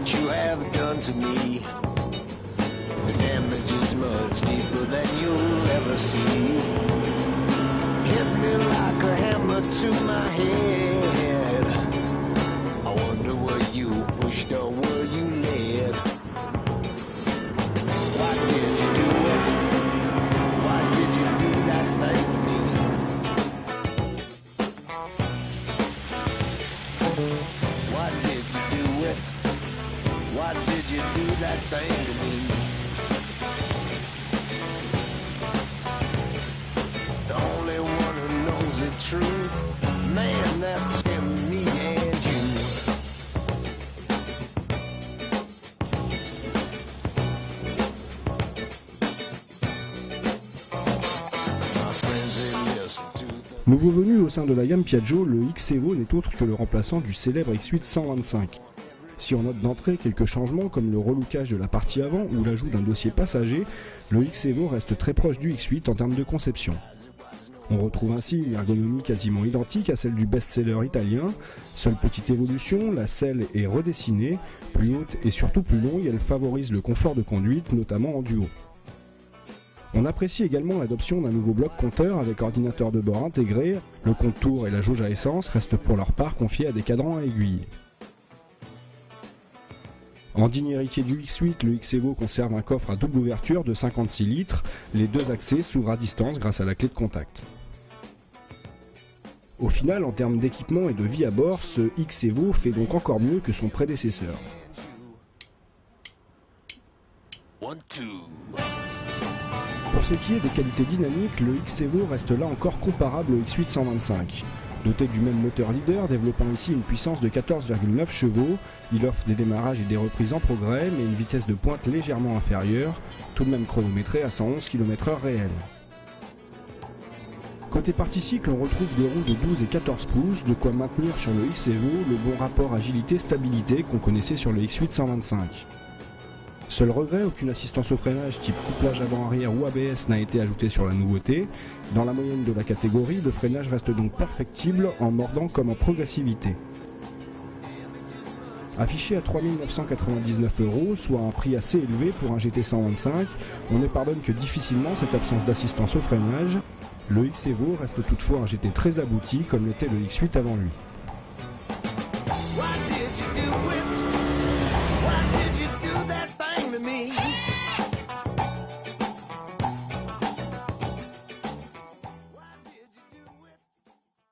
what you have done to me. The damage is much deeper than you'll ever see. Hit me like a hammer to my head. I wonder were you pushed or were you led? Why did you do it? Why did you do that thing to me? Why did you do it? Why did you do that thing to me? The only one who knows the truth, man, that's him, me and you. My friends, they listen to the... Nouveau venu au sein de la gamme Piaggio, le X-Evo n'est autre que le remplaçant du célèbre X8 125. Si on note d'entrée quelques changements comme le relookage de la partie avant ou l'ajout d'un dossier passager, le X-Evo reste très proche du X8 en termes de conception. On retrouve ainsi une ergonomie quasiment identique à celle du best-seller italien. Seule petite évolution, la selle est redessinée, plus haute et surtout plus longue, et elle favorise le confort de conduite, notamment en duo. On apprécie également l'adoption d'un nouveau bloc compteur avec ordinateur de bord intégré. Le compte-tours et la jauge à essence restent pour leur part confiés à des cadrans à aiguilles. En digne héritier du X8, le X-Evo conserve un coffre à double ouverture de 56 litres. Les deux accès s'ouvrent à distance grâce à la clé de contact. Au final, en termes d'équipement et de vie à bord, ce X-Evo fait donc encore mieux que son prédécesseur. One, two. Pour ce qui est des qualités dynamiques, le X-Evo reste là encore comparable au X8 125. Doté du même moteur leader, développant ici une puissance de 14,9 chevaux, il offre des démarrages et des reprises en progrès, mais une vitesse de pointe légèrement inférieure, tout de même chronométrée à 111 km/h réel. Côté partie cycle, on retrouve des roues de 12 et 14 pouces, de quoi maintenir sur le X-Evo le bon rapport agilité-stabilité qu'on connaissait sur le X8 125. Seul regret, aucune assistance au freinage type couplage avant-arrière ou ABS n'a été ajoutée sur la nouveauté. Dans la moyenne de la catégorie, le freinage reste donc perfectible en mordant comme en progressivité. Affiché à 3 999 €, soit un prix assez élevé pour un GT 125, on ne pardonne que difficilement cette absence d'assistance au freinage. Le X-Evo reste toutefois un GT très abouti comme l'était le X8 avant lui. Why did you do it?